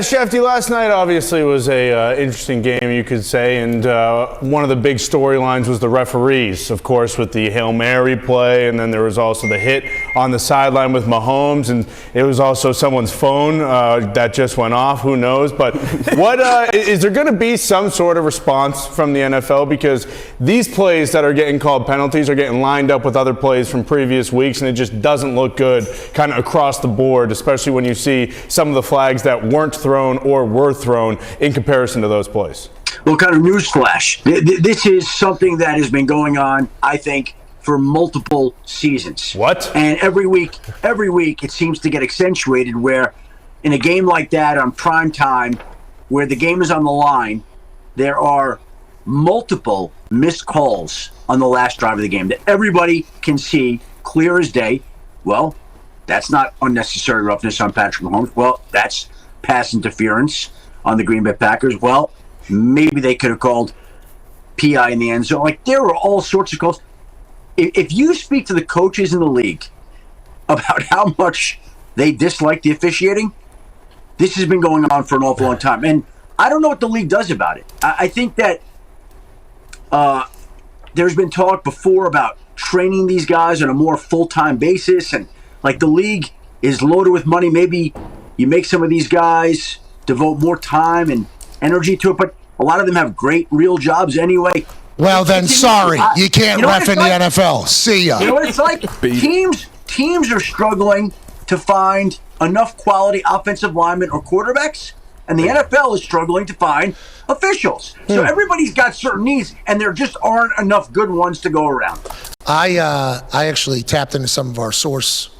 Shefty, last night obviously was a interesting game, you could say, and one of the big storylines was the referees, of course, with the Hail Mary play, and then there was also the hit on the sideline with Mahomes, and it was also someone's phone that just went off, who knows, but what is there going to be some sort of response from the NFL, because these plays that are getting called penalties are getting lined up with other plays from previous weeks, and it just doesn't look good kind of across the board, especially when you see some of the flags that weren't thrown or were thrown in comparison to those plays? Well, kind of newsflash. This is something that has been going on, I think, for multiple seasons. What? And every week it seems to get accentuated where in a game like that on prime time, where the game is on the line, there are multiple missed calls on the last drive of the game that everybody can see clear as day. Well, that's not unnecessary roughness on Patrick Mahomes. Well, that's pass interference on the Green Bay Packers. Well, maybe they could have called PI in the end zone. Like, there were all sorts of calls. If you speak to the coaches in the league about how much they dislike the officiating, this has been going on for an awful long time. And I don't know what the league does about it. I think that there's been talk before about training these guys on a more full-time basis. And, like, the league is loaded with money. Maybe you make some of these guys devote more time and energy to it, but a lot of them have great real jobs anyway. Well, then, sorry, you can't ref in the NFL. See ya. You know what it's like? Teams are struggling to find enough quality offensive linemen or quarterbacks, and the NFL is struggling to find officials. So everybody's got certain needs, and there just aren't enough good ones to go around. I actually tapped into some of our sources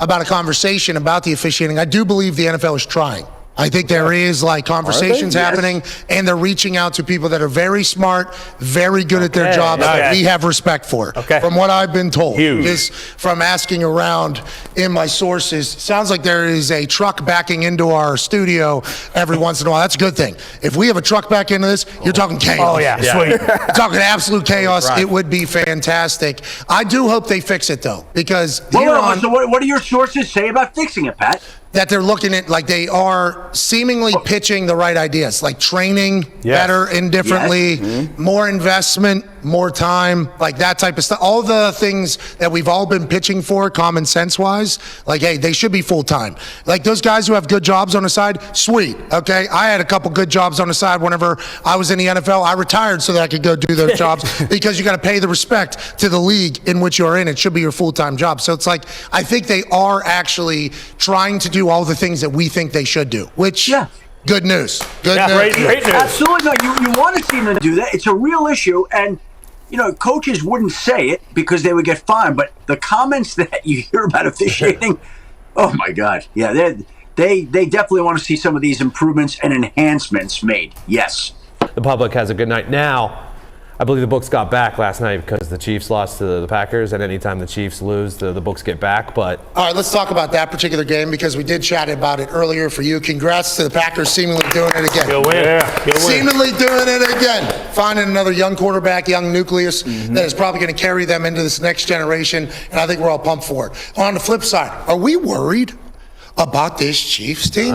about a conversation about the officiating. I do believe the NFL is trying. I think there is like conversations happening, and they're reaching out to people that are very smart, very good at their jobs that we have respect for. From what I've been told, is from asking around in my sources, sounds like there is a truck backing into our studio every once in a while. That's a good thing. If we have a truck back into this, you're talking chaos. Oh yeah, sweet. You're talking absolute chaos. Right. It would be fantastic. I do hope they fix it though, because so what do your sources say about fixing it, Pat? That they're looking at, like, they are seemingly pitching the right ideas, like training better and differently, more investment, more time, like that type of stuff. All the things that we've all been pitching for, common sense wise, like, hey, they should be full time. Like those guys who have good jobs on the side, sweet. Okay, I had a couple good jobs on the side whenever I was in the NFL. I retired so that I could go do those jobs because you got to pay the respect to the league in which you're in. It should be your full time job. So it's like, I think they are actually trying to do all the things that we think they should do, which good news. Good news. Great news. Absolutely. No, you want to see them do that. It's a real issue, and you know, coaches wouldn't say it because they would get fined, but the comments that you hear about officiating, oh my God. Yeah, they definitely want to see some of these improvements and enhancements made. Yes. The public has a good night. Now, I believe the books got back last night because the Chiefs lost to the Packers, and anytime the Chiefs lose, the books get back. But all right, let's talk about that particular game because we did chat about it earlier for you. Congrats to the Packers seemingly doing it again. You'll win. Seemingly doing it again. Finding another young quarterback, young nucleus that is probably going to carry them into this next generation, and I think we're all pumped for it. On the flip side, are we worried about this Chiefs team?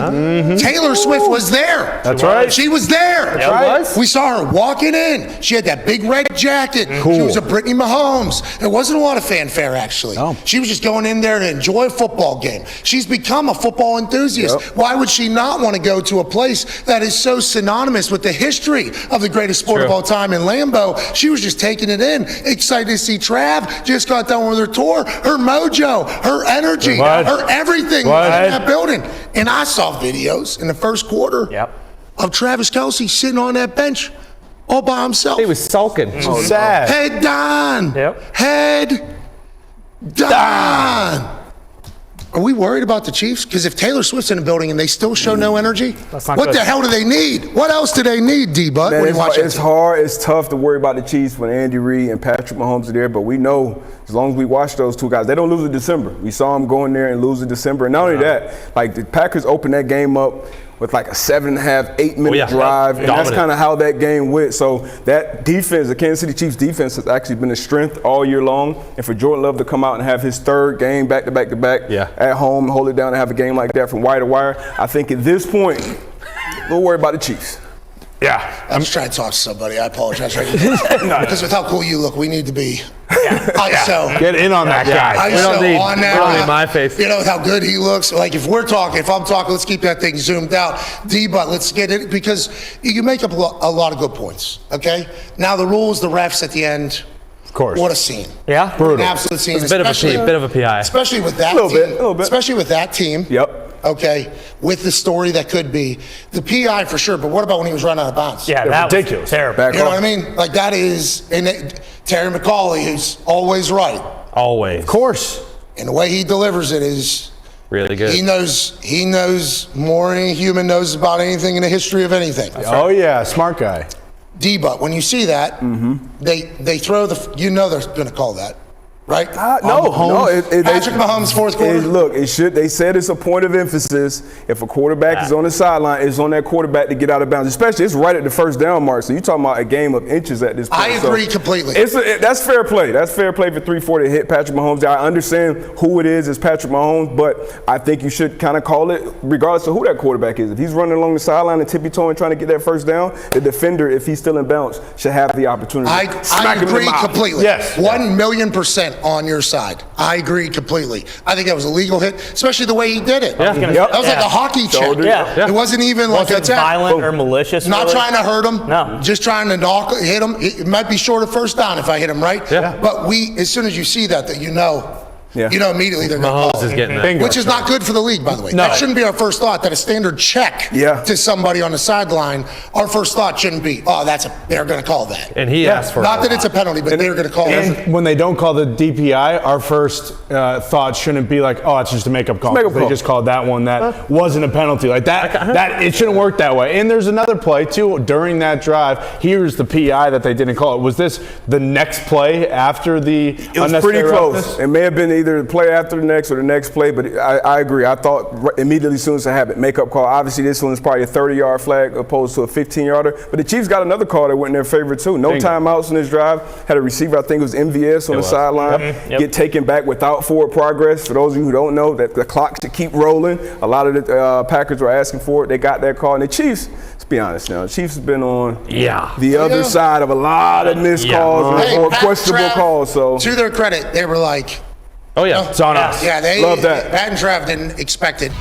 Taylor Swift was there. That's right. She was there. That's right. We saw her walking in. She had that big red jacket. Cool. She was a Brittany Mahomes. There wasn't a lot of fanfare, actually. No. She was just going in there to enjoy a football game. She's become a football enthusiast. Yep. Why would she not want to go to a place that is so synonymous with the history of the greatest sport of all time in Lambeau? She was just taking it in, excited to see Trav. Just got done with her tour. Her mojo, her energy, her everything. That building. And I saw videos in the first quarter of Travis Kelce sitting on that bench all by himself. He was sulking. Sad. Head down. Head down. Are we worried about the Chiefs? Because if Taylor Swift's in the building and they still show no energy, what the hell do they need? What else do they need, D-Bud? It's hard. It's tough to worry about the Chiefs when Andy Reid and Patrick Mahomes are there, but we know as long as we watch those two guys, they don't lose in December. We saw them go in there and lose in December. And not only that, like the Packers opened that game up with like a 7.5, 8 minute drive, and that's kind of how that game went. So that defense, the Kansas City Chiefs defense, has actually been a strength all year long. And for Jordan Love to come out and have his third game back to back at home, hold it down and have a game like that from wire to wire, I think at this point, we'll worry about the Chiefs. Yeah. I'm just trying to talk to somebody. I apologize. Because with how cool you look, we need to be ISO. Get in on that guy. ISO on that. We don't need my face. You know, with how good he looks. Like if I'm talking, let's keep that thing zoomed out. D-But, let's get it, because you make up a lot of good points, okay? Now the rules, the refs at the end. Of course. What a scene. Yeah? Brutal. An absolute scene. It's a bit of a PI. Especially with that team. A little bit. Especially with that team. Yep. Okay, with the story that could be. The PI for sure, but what about when he was running out of bounds? Yeah, that ridiculous. Was terrible. You know what I mean? Like that is, Terry McAuley is always right. Always. Of course. And the way he delivers it is really good. He knows more than any human knows about anything in the history of anything. Oh yeah, smart guy. D-But, when you see that, they throw they're going to call that. Right? No. Patrick Mahomes' fourth quarter. Look, they said it's a point of emphasis. If a quarterback is on the sideline, it's on that quarterback to get out of bounds. Especially, it's right at the first down mark. So you're talking about a game of inches at this point. I agree completely. That's fair play. That's fair play for 3-4 to hit Patrick Mahomes. I understand who it is. It's Patrick Mahomes, but I think you should kind of call it regardless of who that quarterback is. If he's running along the sideline and tippy-toeing trying to get that first down, the defender, if he's still in bounds, should have the opportunity. I agree completely. Yes. 1,000,000% on your side. I agree completely. I think that was a legal hit, especially the way he did it. Yeah. That was like a hockey check. Yeah. It wasn't even like a tap. Violent or malicious. Not really. trying to hurt him. No. Just trying to hit him. It might be short of first down if I hit him, right? Yeah. But as soon as you see that you know. Yeah. You know immediately they're going to Mahomes call is it. getting that. Bingo. Which is not good for the league, by the way. No. That shouldn't be our first thought, that a standard check to somebody on the sideline, our first thought shouldn't be, they're going to call that. And he asked for Not it. that it's a penalty, but they're going to call it. And when they don't call the DPI, our first thought shouldn't be like, it's just a makeup call. They just called that one that wasn't a penalty. Like that it shouldn't work that way. And there's another play too during that drive. Here's the PI that they didn't call it. Was this the next play after the It was pretty close. It may have been either the play after the next or the next play, but I agree. I thought immediately as soon as I have it, makeup call. Obviously, this one is probably a 30-yard flag opposed to a 15-yarder. But the Chiefs got another call that went in their favor too. No timeouts in this drive. Had a receiver, I think it was MVS on the sideline, get taken back without forward progress. For those of you who don't know, that the clock should keep rolling. A lot of the Packers were asking for it. They got that call. And the Chiefs, let's be honest now, the Chiefs have been on the other side of a lot of missed calls or questionable calls. So to their credit, they were like, Oh yeah, it's on us. Yeah, Love that. Pat and Trev didn't expect it.